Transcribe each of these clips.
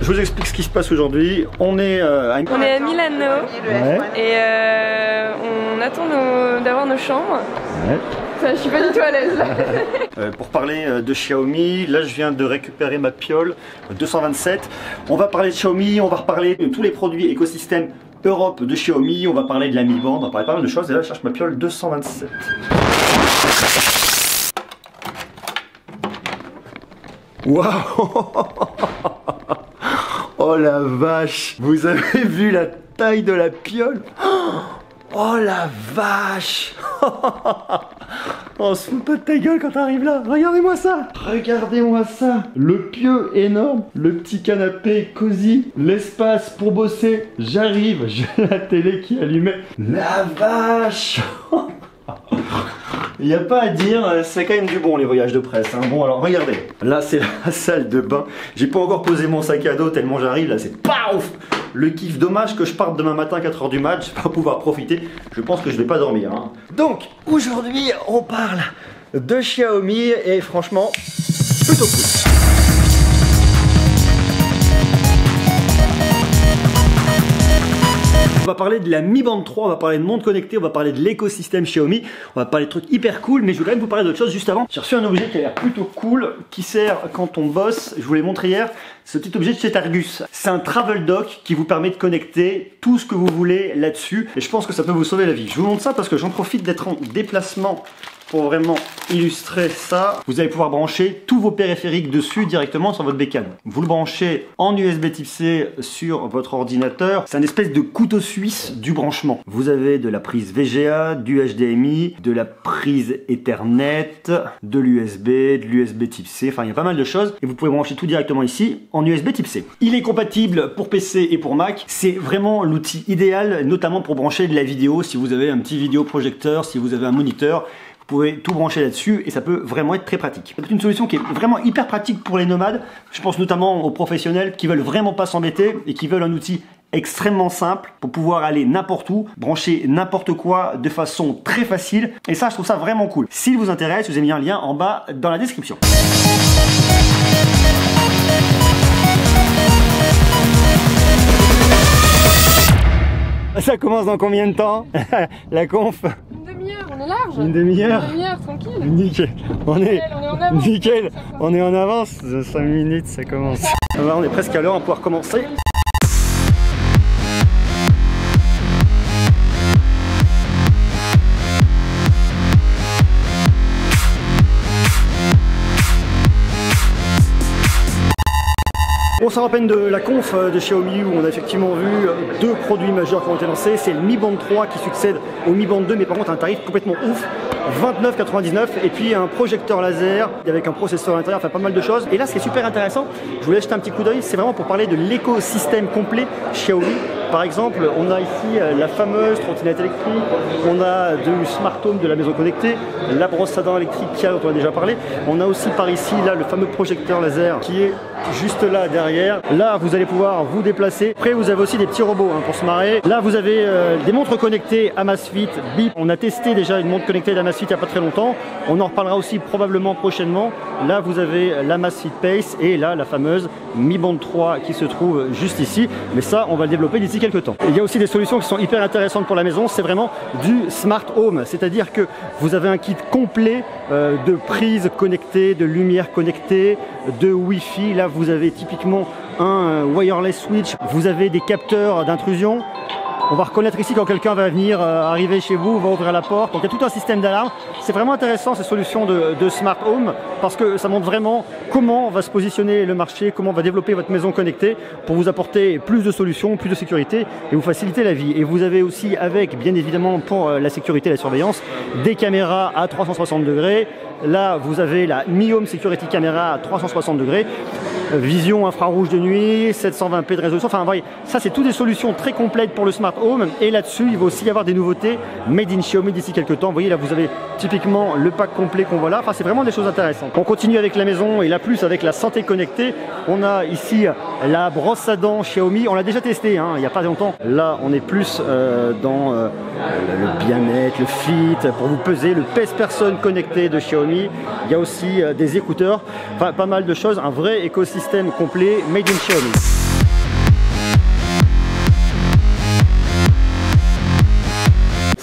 je vous explique ce qui se passe aujourd'hui. On est à Milano et on attend d'avoir nos chambres. Ouais. Enfin, je suis pas du tout à l'aise là. Pour parler de Xiaomi, là je viens de récupérer ma Piole 227. On va parler de Xiaomi, on va reparler de tous les produits écosystème Europe de Xiaomi, on va parler de la Mi Band, on va parler pas mal de choses. Et là je cherche ma Piole 227. Waouh! Oh la vache! Vous avez vu la taille de la Piole? Oh la vache! On se fout pas de ta gueule quand t'arrives là. Regardez-moi ça. Regardez-moi ça. Le pieu énorme. Le petit canapé cosy. L'espace pour bosser. J'arrive. J'ai la télé qui allumait. La vache. Il n'y a pas à dire, c'est quand même du bon les voyages de presse. Hein. Bon alors regardez. Là c'est la salle de bain. J'ai pas encore posé mon sac à dos tellement j'arrive. Là c'est paf. Le kiff, dommage que je parte demain matin à 4 h du match, je vais pas pouvoir profiter, je pense que je vais pas dormir. Hein. Donc, aujourd'hui, on parle de Xiaomi et franchement, plutôt cool. On va parler de la Mi Band 3, on va parler de monde connecté, on va parler de l'écosystème Xiaomi, on va parler de trucs hyper cool, mais je voulais quand même vous parler d'autre chose juste avant. J'ai reçu un objet qui a l'air plutôt cool, qui sert quand on bosse, je vous l'ai montré hier, ce petit objet de chez Targus. C'est un travel dock qui vous permet de connecter tout ce que vous voulez là-dessus, et je pense que ça peut vous sauver la vie. Je vous montre ça parce que j'en profite d'être en déplacement pour vraiment illustrer ça. Vous allez pouvoir brancher tous vos périphériques dessus directement sur votre bécane. Vous le branchez en USB type C sur votre ordinateur. C'est un espèce de couteau suisse du branchement. Vous avez de la prise VGA, du HDMI, de la prise Ethernet, de l'USB, de l'USB type C. Enfin, il y a pas mal de choses. Et vous pouvez brancher tout directement ici en USB type C. Il est compatible pour PC et pour Mac. C'est vraiment l'outil idéal, notamment pour brancher de la vidéo. Si vous avez un petit vidéoprojecteur, si vous avez un moniteur, vous pouvez tout brancher là-dessus et ça peut vraiment être très pratique. C'est une solution qui est vraiment hyper pratique pour les nomades. Je pense notamment aux professionnels qui veulent vraiment pas s'embêter et qui veulent un outil extrêmement simple pour pouvoir aller n'importe où, brancher n'importe quoi de façon très facile. Et ça, je trouve ça vraiment cool. S'il vous intéresse, je vous ai mis un lien en bas dans la description. Ça commence dans combien de temps? La conf? On est large. Une demi-heure. Une demi-heure, tranquille. Nickel. On est en avance. Nickel. On est en avance. 5 minutes, ça commence. Alors, on est presque à l'heure, on va pouvoir commencer. On s'en rappelle de la conf de Xiaomi où on a effectivement vu deux produits majeurs qui ont été lancés. C'est le Mi Band 3 qui succède au Mi Band 2, mais par contre un tarif complètement ouf, 29,99 €, et puis un projecteur laser avec un processeur à l'intérieur, enfin pas mal de choses. Et là, ce qui est super intéressant, je voulais jeter un petit coup d'œil, c'est vraiment pour parler de l'écosystème complet Xiaomi. Par exemple, on a ici la fameuse trottinette électrique, on a du smart home de la maison connectée, la brosse à dents électrique dont on a déjà parlé. On a aussi par ici là le fameux projecteur laser qui est juste là derrière. Là, vous allez pouvoir vous déplacer. Après, vous avez aussi des petits robots pour se marrer. Là, vous avez des montres connectées Amazfit, Bip. On a testé déjà une montre connectée d'Amazfit il n'y a pas très longtemps. On en reparlera aussi probablement prochainement. Là, vous avez l'Amazfit Pace et là, la fameuse Mi Band 3 qui se trouve juste ici. Mais ça, on va le développer d'ici quelques temps. Et il y a aussi des solutions qui sont hyper intéressantes pour la maison. C'est vraiment du smart home. C'est-à-dire que vous avez un kit complet de prises connectées, de lumière connectée, de Wi-Fi. Là, vous avez typiquement un wireless switch. Vous avez des capteurs d'intrusion. On va reconnaître ici quand quelqu'un va venir arriver chez vous, va ouvrir la porte. Donc il y a tout un système d'alarme. C'est vraiment intéressant ces solutions de Smart Home parce que ça montre vraiment comment va se positionner le marché, comment on va développer votre maison connectée pour vous apporter plus de solutions, plus de sécurité et vous faciliter la vie. Et vous avez aussi avec, bien évidemment pour la sécurité et la surveillance, des caméras à 360 degrés. Là, vous avez la Mi Home Security Camera à 360 degrés. Vision infrarouge de nuit, 720p de résolution, enfin voyez, ça c'est toutes des solutions très complètes pour le Smart Home et là-dessus il va aussi y avoir des nouveautés Made in Xiaomi d'ici quelques temps. Vous voyez là vous avez typiquement le pack complet qu'on voit là, enfin c'est vraiment des choses intéressantes. On continue avec la maison et là plus avec la santé connectée. On a ici la brosse à dents Xiaomi, on l'a déjà testé il n'y a pas longtemps. Là on est plus dans le bien-être, le fit, pour vous peser, le pèse-personne connecté de Xiaomi. Il y a aussi des écouteurs, enfin pas mal de choses, un vrai écosystème complet made in Xiaomi.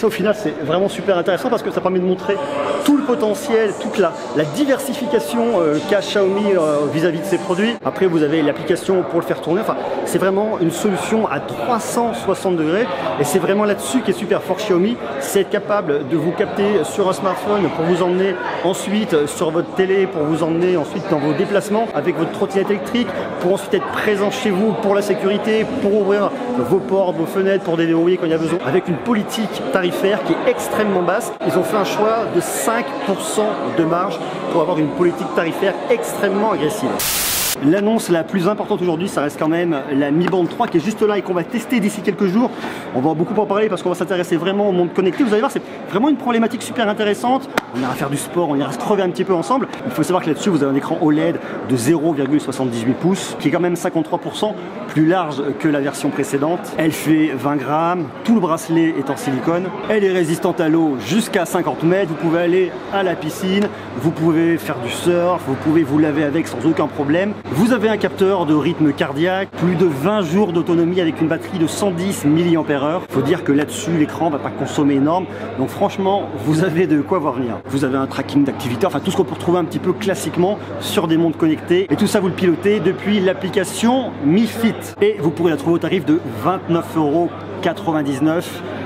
Ça au final c'est vraiment super intéressant parce que ça permet de montrer tout le potentiel, toute la diversification qu'a Xiaomi vis-à-vis de ses produits. Après vous avez l'application pour le faire tourner, enfin c'est vraiment une solution à 360 degrés et c'est vraiment là-dessus qui est super fort Xiaomi, c'est être capable de vous capter sur un smartphone pour vous emmener ensuite sur votre télé, pour vous emmener ensuite dans vos déplacements avec votre trottinette électrique, pour ensuite être présent chez vous pour la sécurité, pour ouvrir vos portes, vos fenêtres, pour déverrouiller quand il y a besoin, avec une politique tarifaire qui est extrêmement basse. Ils ont fait un choix de 5% de marge pour avoir une politique tarifaire extrêmement agressive. L'annonce la plus importante aujourd'hui, ça reste quand même la Mi Band 3 qui est juste là et qu'on va tester d'ici quelques jours. On va beaucoup en parler parce qu'on va s'intéresser vraiment au monde connecté. Vous allez voir, c'est vraiment une problématique super intéressante. On ira faire du sport, on ira se crever un petit peu ensemble. Il faut savoir que là-dessus, vous avez un écran OLED de 0,78 pouces qui est quand même 53% plus large que la version précédente. Elle fait 20 grammes, tout le bracelet est en silicone. Elle est résistante à l'eau jusqu'à 50 mètres. Vous pouvez aller à la piscine, vous pouvez faire du surf, vous pouvez vous laver avec sans aucun problème. Vous avez un capteur de rythme cardiaque, plus de 20 jours d'autonomie avec une batterie de 110 mAh. Il faut dire que là-dessus, l'écran ne va pas consommer énorme. Donc franchement, vous avez de quoi voir venir. Vous avez un tracking d'activité, enfin tout ce qu'on peut retrouver un petit peu classiquement sur des montres connectées. Et tout ça, vous le pilotez depuis l'application Mi Fit. Et vous pourrez la trouver au tarif de 29,99 €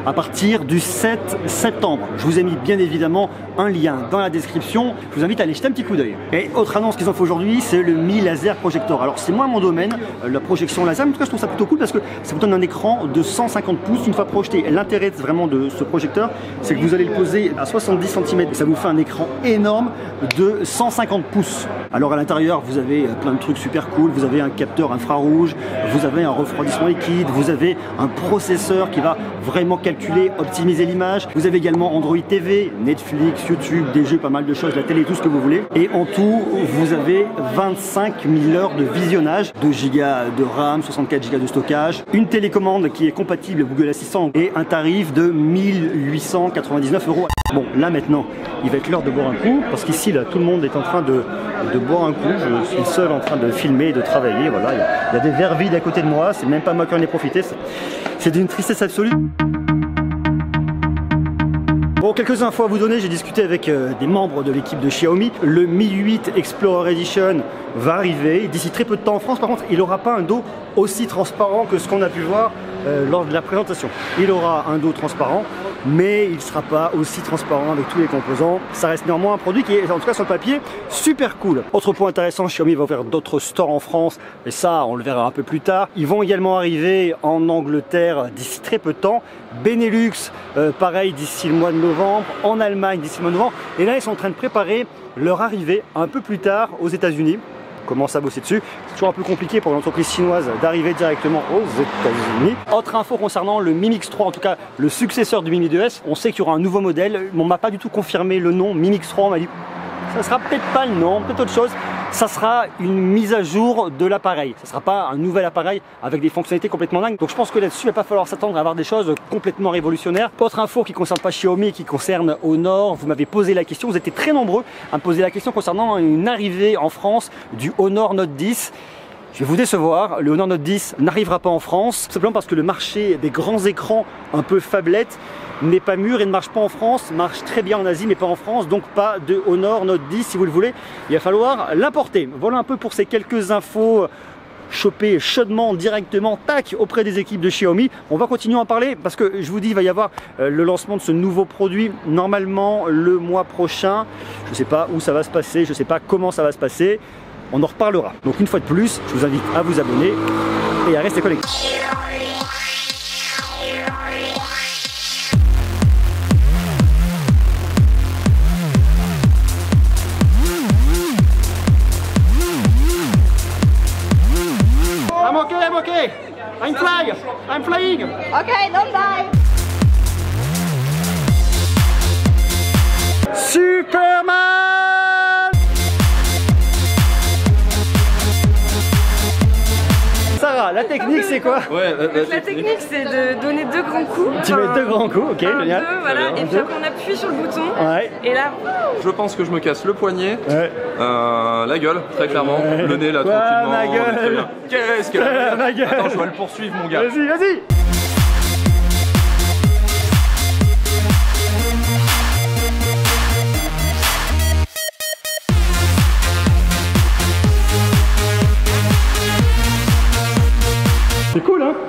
à partir du 7 septembre. Je vous ai mis bien évidemment un lien dans la description. Je vous invite à aller jeter un petit coup d'œil. Et autre annonce qu'ils ont fait aujourd'hui, c'est le Mi Laser Projector. Alors c'est moins mon domaine, la projection laser, mais en tout cas je trouve ça plutôt cool parce que ça vous donne un écran de 150 pouces une fois projeté. L'intérêt vraiment de ce projecteur, c'est que vous allez le poser à 70 cm et ça vous fait un écran énorme de 150 pouces. Alors à l'intérieur, vous avez plein de trucs super cool. Vous avez un capteur infrarouge, vous avez un refroidissement liquide, vous avez un processeur qui va vraiment calculer, optimiser l'image. Vous avez également Android TV, Netflix, YouTube, des jeux, pas mal de choses, la télé, tout ce que vous voulez. Et en tout, vous avez 25 000 heures de visionnage, 2 Go de RAM, 64 Go de stockage, une télécommande qui est compatible Google Assistant et un tarif de 1899 €. Bon, là maintenant, il va être l'heure de boire un coup, parce qu'ici, là, tout le monde est en train de boire un coup. Je suis seul en train de filmer et de travailler. Voilà, il y a des verres vides à côté de moi. C'est même pas moi qui en ai profité. C'est d'une tristesse absolue. Bon, quelques infos à vous donner, j'ai discuté avec des membres de l'équipe de Xiaomi. Le Mi 8 Explorer Edition va arriver d'ici très peu de temps en France. Par contre, il n'aura pas un dos aussi transparent que ce qu'on a pu voir lors de la présentation. Il aura un dos transparent, mais il ne sera pas aussi transparent avec tous les composants. Ça reste néanmoins un produit qui est, en tout cas sur le papier, super cool. Autre point intéressant, Xiaomi va ouvrir d'autres stores en France, et ça, on le verra un peu plus tard. Ils vont également arriver en Angleterre d'ici très peu de temps. Benelux, pareil, d'ici le mois de novembre. En Allemagne, d'ici le mois de novembre. Et là, ils sont en train de préparer leur arrivée un peu plus tard aux États-Unis. Commence à bosser dessus. C'est toujours un peu compliqué pour une entreprise chinoise d'arriver directement aux États-Unis. Autre info concernant le Mi Mix 3, en tout cas le successeur du Mi Mi 2S, on sait qu'il y aura un nouveau modèle. On m'a pas du tout confirmé le nom. Mi Mix 3, on m'a dit ça sera peut-être pas le nom, peut-être autre chose. Ça sera une mise à jour de l'appareil. Ça sera pas un nouvel appareil avec des fonctionnalités complètement dingues. Donc je pense que là-dessus, il va pas falloir s'attendre à avoir des choses complètement révolutionnaires. Autre info qui concerne pas Xiaomi, qui concerne Honor. Vous m'avez posé la question, vous étiez très nombreux à me poser la question concernant une arrivée en France du Honor Note 10. Je vais vous décevoir, le Honor Note 10 n'arrivera pas en France, simplement parce que le marché des grands écrans un peu phablettes n'est pas mûr et ne marche pas en France, marche très bien en Asie mais pas en France, donc pas de Honor Note 10 si vous le voulez, il va falloir l'importer. Voilà un peu pour ces quelques infos chopées chaudement, directement, tac, auprès des équipes de Xiaomi. On va continuer à en parler parce que je vous dis, il va y avoir le lancement de ce nouveau produit normalement le mois prochain. Je ne sais pas où ça va se passer, je ne sais pas comment ça va se passer. On en reparlera. Donc une fois de plus, je vous invite à vous abonner et à rester connectés. I'm okay. I'm flying. Okay, don't die. Superman. Sarah, la technique c'est quoi? La technique c'est de donner 2 grands coups. Tu mets 2 grands coups, ok, génial. Voilà, et puis après on appuie sur le bouton. Ouais. Et là. Je pense que je me casse le poignet, la gueule, très clairement, le nez là tranquillement. Ma gueule. Qu'est-ce qu'elle a ma gueule. Attends, je vais le poursuivre mon gars. Vas-y, vas-y.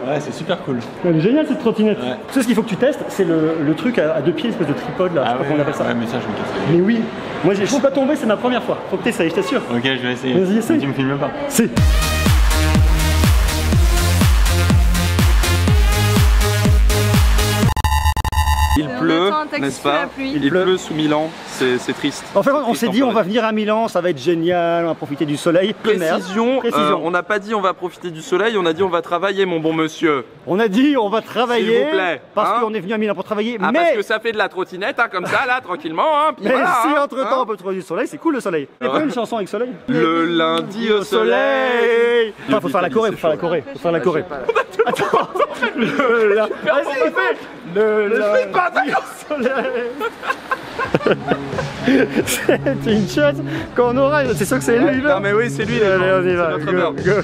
Ouais, c'est super cool. Elle est géniale cette trottinette. Ouais. Tu sais ce qu'il faut que tu testes, c'est le truc à deux pieds, l'espèce de tripode là, je sais pas comment on appelle ça. Ouais, mais ça je me casse. Mais oui, moi je suis pas tombé, c'est ma première fois. Faut que t'essayes, je t'assure. Ok, je vais essayer. Vas-y, essaye. Tu me filmes pas. Si. Il pleut, n'est-ce pas? Il pleut sous Milan, c'est triste. En fait, on s'est dit on va venir à Milan, ça va être génial, on va profiter du soleil. Précision, on n'a pas dit on va profiter du soleil, on a dit on va travailler mon bon monsieur. On a dit on va travailler, s'il vous plaît, parce qu'on est venu à Milan pour travailler, mais... parce que ça fait de la trottinette, comme ça, là, tranquillement, mais voilà, si entre-temps on peut trouver du soleil, c'est cool le soleil. Il y a pas une chanson avec soleil? Le lundi au soleil. Enfin, faut faire la Corée, faut faire la Corée. Attends, le lundi au soleil. C'est une chose qu'on aura, c'est sûr que c'est lui là. Non mais oui, c'est lui, allez, on y va. C'est notre beurre.